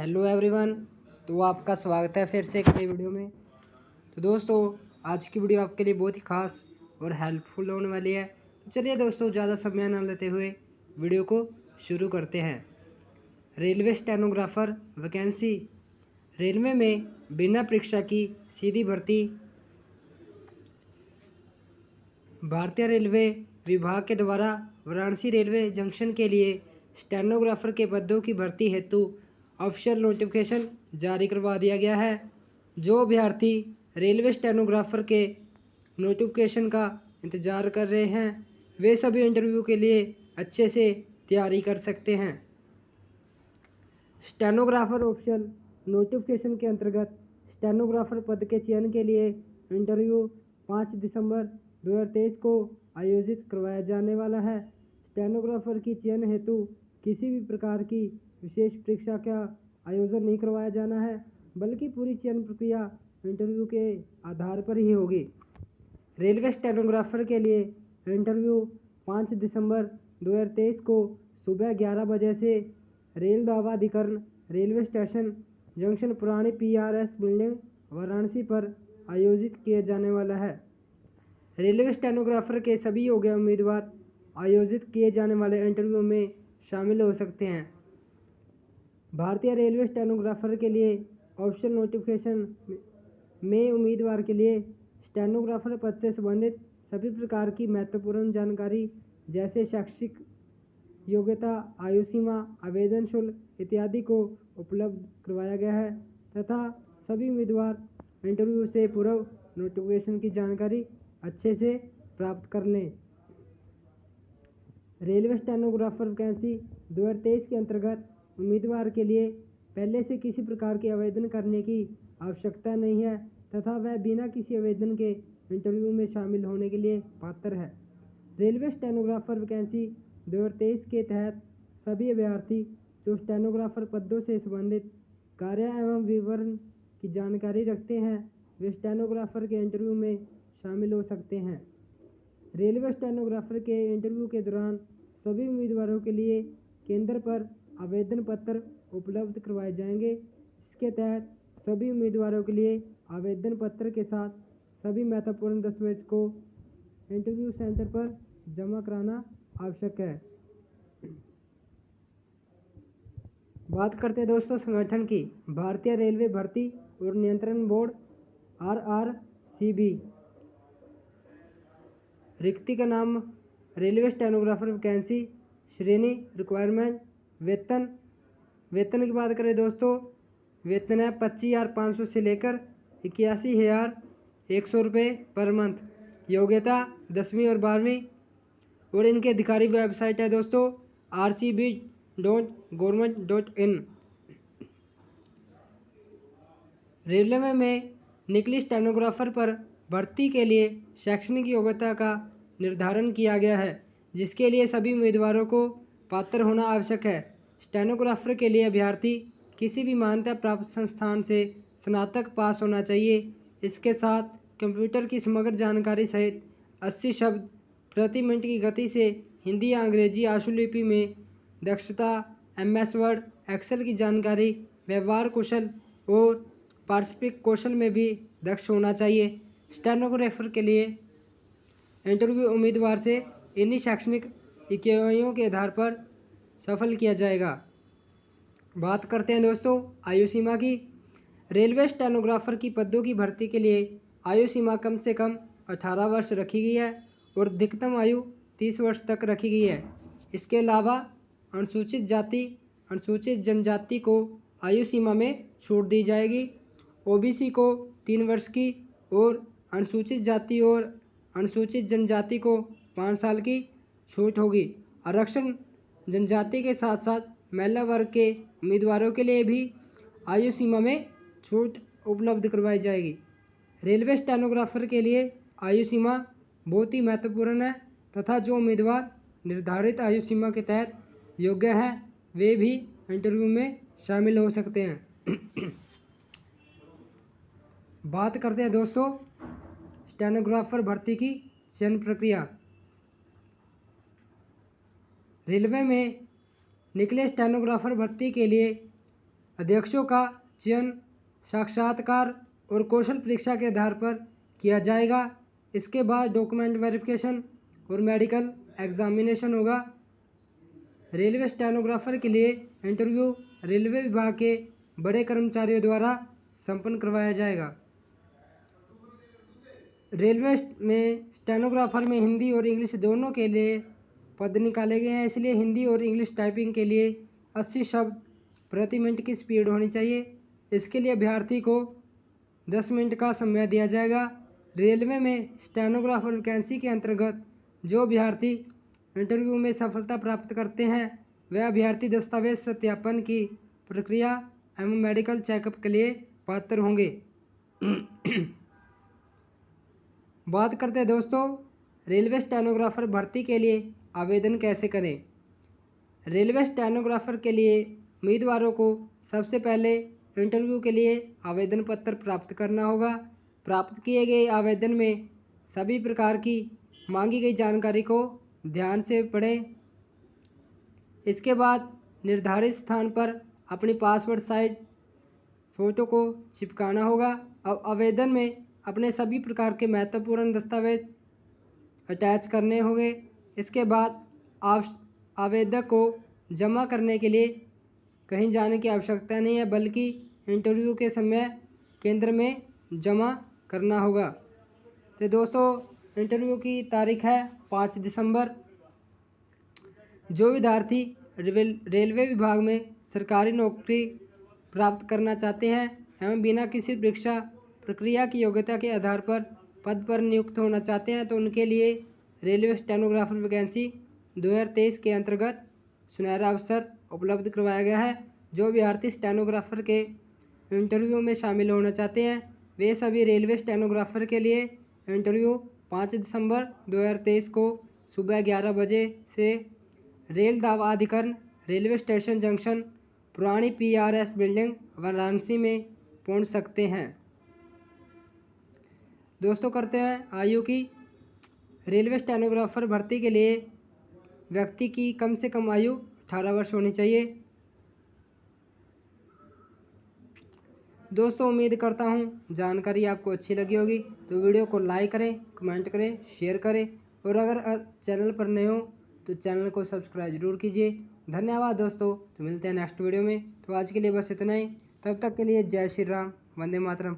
Hello everyone. तो आपका स्वागत है फिर से एक नई वीडियो में। तो दोस्तों, आज की वीडियो आपके लिए बहुत ही खास और हेल्पफुल होने वाली है। तो चलिए दोस्तों, ज़्यादा समय न लेते हुए वीडियो को शुरू करते हैं। Railway stenographer vacancy. रेलवे में बिना परीक्षा की सीधी भर्ती। भारतीय रेलवे विभाग के द्वारा वाराणसी रेलवे जंक्शन के लिए स्टेनोग्राफर के पदों की भर्ती हेतु ऑफिशियल नोटिफिकेशन जारी करवा दिया गया है। जो अभ्यर्थी रेलवे स्टेनोग्राफर के नोटिफिकेशन का इंतज़ार कर रहे हैं, वे सभी इंटरव्यू के लिए अच्छे से तैयारी कर सकते हैं। स्टेनोग्राफर ऑफिशियल नोटिफिकेशन के अंतर्गत स्टेनोग्राफर पद के चयन के लिए इंटरव्यू 5 दिसंबर 2023 को आयोजित करवाया जाने वाला है। स्टेनोग्राफर की चयन हेतु किसी भी प्रकार की विशेष परीक्षा का आयोजन नहीं करवाया जाना है, बल्कि पूरी चयन प्रक्रिया इंटरव्यू के आधार पर ही होगी। रेलवे स्टेनोग्राफर के लिए इंटरव्यू 5 दिसंबर 2023 को सुबह 11 बजे से रेल दावा अधिकरण, रेलवे स्टेशन जंक्शन, पुरानी PRS बिल्डिंग, वाराणसी पर आयोजित किया जाने वाला है। रेलवे स्टेनोग्राफर के सभी योग्य उम्मीदवार आयोजित किए जाने वाले इंटरव्यू में शामिल हो सकते हैं। भारतीय रेलवे स्टेनोग्राफर के लिए ऑफिशियल नोटिफिकेशन में उम्मीदवार के लिए स्टेनोग्राफर पद से संबंधित सभी प्रकार की महत्वपूर्ण जानकारी जैसे शैक्षिक योग्यता, आयु सीमा, आवेदन शुल्क इत्यादि को उपलब्ध करवाया गया है तथा सभी उम्मीदवार इंटरव्यू से पूर्व नोटिफिकेशन की जानकारी अच्छे से प्राप्त कर लें। रेलवे स्टेनोग्राफर वैकेंसी 2023 के अंतर्गत उम्मीदवार के लिए पहले से किसी प्रकार के आवेदन करने की आवश्यकता नहीं है तथा वह बिना किसी आवेदन के इंटरव्यू में शामिल होने के लिए पात्र है। रेलवे स्टेनोग्राफर वैकेंसी 2023 के तहत सभी अभ्यर्थी जो स्टेनोग्राफर पदों से संबंधित कार्य एवं विवरण की जानकारी रखते हैं, वे स्टेनोग्राफर के इंटरव्यू में शामिल हो सकते हैं। रेलवे स्टेनोग्राफर के इंटरव्यू के दौरान सभी उम्मीदवारों के लिए केंद्र पर आवेदन पत्र उपलब्ध करवाए जाएंगे। इसके तहत सभी उम्मीदवारों के लिए आवेदन पत्र के साथ सभी महत्वपूर्ण दस्तावेज को इंटरव्यू सेंटर पर जमा कराना आवश्यक है। बात करते हैं दोस्तों संगठन की। भारतीय रेलवे भर्ती और नियंत्रण बोर्ड RRCB। रिक्ति का नाम रेलवे स्टेनोग्राफर वैकेंसी। श्रेणी रिक्वायरमेंट। वेतन की बात करें दोस्तों, वेतन है 25,500 से लेकर 81,100 रुपये पर मंथ। योग्यता 10वीं और 12वीं। और इनके अधिकारिक वेबसाइट है दोस्तों rcb.government.in। रेलवे में निकली स्टेनोग्राफर पर भर्ती के लिए शैक्षणिक योग्यता का निर्धारण किया गया है, जिसके लिए सभी उम्मीदवारों को पात्र होना आवश्यक है। स्टेनोग्राफर के लिए अभ्यर्थी किसी भी मान्यता प्राप्त संस्थान से स्नातक पास होना चाहिए। इसके साथ कंप्यूटर की समग्र जानकारी सहित 80 शब्द प्रति मिनट की गति से हिंदी या अंग्रेजी आशुलिपि में दक्षता, MS वर्ड, एक्सेल की जानकारी, व्यवहार कौशल और पारस्परिक कौशल में भी दक्ष होना चाहिए। स्टेनोग्राफर के लिए इंटरव्यू उम्मीदवार से इन्हीं शैक्षणिक इकाइयों के आधार पर सफल किया जाएगा। बात करते हैं दोस्तों आयु सीमा की। रेलवे स्टेनोग्राफर की पदों की भर्ती के लिए आयु सीमा कम से कम 18 वर्ष रखी गई है और अधिकतम आयु 30 वर्ष तक रखी गई है। इसके अलावा अनुसूचित जाति, अनुसूचित जनजाति को आयु सीमा में छूट दी जाएगी। OBC को 3 वर्ष की और अनुसूचित जाति और अनुसूचित जनजाति को 5 साल की छूट होगी। आरक्षण जनजाति के साथ साथ महिला वर्ग के उम्मीदवारों के लिए भी आयु सीमा में छूट उपलब्ध करवाई जाएगी। रेलवे स्टेनोग्राफर के लिए आयु सीमा बहुत ही महत्वपूर्ण है तथा जो उम्मीदवार निर्धारित आयु सीमा के तहत योग्य हैं, वे भी इंटरव्यू में शामिल हो सकते हैं। बात करते हैं दोस्तों स्टेनोग्राफर भर्ती की चयन प्रक्रिया। रेलवे में निकले स्टेनोग्राफर भर्ती के लिए अध्यक्षों का चयन साक्षात्कार और कौशल परीक्षा के आधार पर किया जाएगा। इसके बाद डॉक्यूमेंट वेरिफिकेशन और मेडिकल एग्जामिनेशन होगा। रेलवे स्टेनोग्राफर के लिए इंटरव्यू रेलवे विभाग के बड़े कर्मचारियों द्वारा संपन्न करवाया जाएगा। रेलवे में स्टेनोग्राफर में हिंदी और इंग्लिश दोनों के लिए पद निकाले गए हैं, इसलिए हिंदी और इंग्लिश टाइपिंग के लिए 80 शब्द प्रति मिनट की स्पीड होनी चाहिए। इसके लिए अभ्यर्थी को 10 मिनट का समय दिया जाएगा। रेलवे में स्टेनोग्राफर वैकेंसी के अंतर्गत जो अभ्यर्थी इंटरव्यू में सफलता प्राप्त करते हैं वह अभ्यर्थी दस्तावेज सत्यापन की प्रक्रिया एवं मेडिकल चेकअप के लिए पात्र होंगे। बात करते हैं दोस्तों रेलवे स्टेनोग्राफर भर्ती के लिए आवेदन कैसे करें। रेलवे स्टेनोग्राफर के लिए उम्मीदवारों को सबसे पहले इंटरव्यू के लिए आवेदन पत्र प्राप्त करना होगा। प्राप्त किए गए आवेदन में सभी प्रकार की मांगी गई जानकारी को ध्यान से पढ़ें। इसके बाद निर्धारित स्थान पर अपनी पासपोर्ट साइज फ़ोटो को चिपकाना होगा। अब आवेदन में अपने सभी प्रकार के महत्वपूर्ण दस्तावेज अटैच करने होंगे। इसके बाद आवेदक को जमा करने के लिए कहीं जाने की आवश्यकता नहीं है, बल्कि इंटरव्यू के समय केंद्र में जमा करना होगा। तो दोस्तों इंटरव्यू की तारीख है 5 दिसंबर। जो विद्यार्थी रेलवे विभाग में सरकारी नौकरी प्राप्त करना चाहते हैं एवं बिना किसी परीक्षा प्रक्रिया की योग्यता के आधार पर पद पर नियुक्त होना चाहते हैं तो उनके लिए रेलवे स्टेनोग्राफर वैकेंसी 2023 के अंतर्गत सुनहरा अवसर उपलब्ध करवाया गया है। जो अभ्यर्थी स्टेनोग्राफर के इंटरव्यू में शामिल होना चाहते हैं वे सभी रेलवे स्टेनोग्राफर के लिए इंटरव्यू 5 दिसंबर 2023 को सुबह 11 बजे से रेल दावा अधिकरण रेलवे स्टेशन जंक्शन पुरानी PRS बिल्डिंग वाराणसी में पहुंच सकते हैं। दोस्तों करते हैं आयु की। रेलवे स्टेनोग्राफर भर्ती के लिए व्यक्ति की कम से कम आयु 18 वर्ष होनी चाहिए। दोस्तों उम्मीद करता हूँ जानकारी आपको अच्छी लगी होगी, तो वीडियो को लाइक करें, कमेंट करें, शेयर करें और अगर चैनल पर नए हो तो चैनल को सब्सक्राइब जरूर कीजिए। धन्यवाद दोस्तों, तो मिलते हैं नेक्स्ट वीडियो में। तो आज के लिए बस इतना ही, तब तक के लिए जय श्री राम, वंदे मातरम।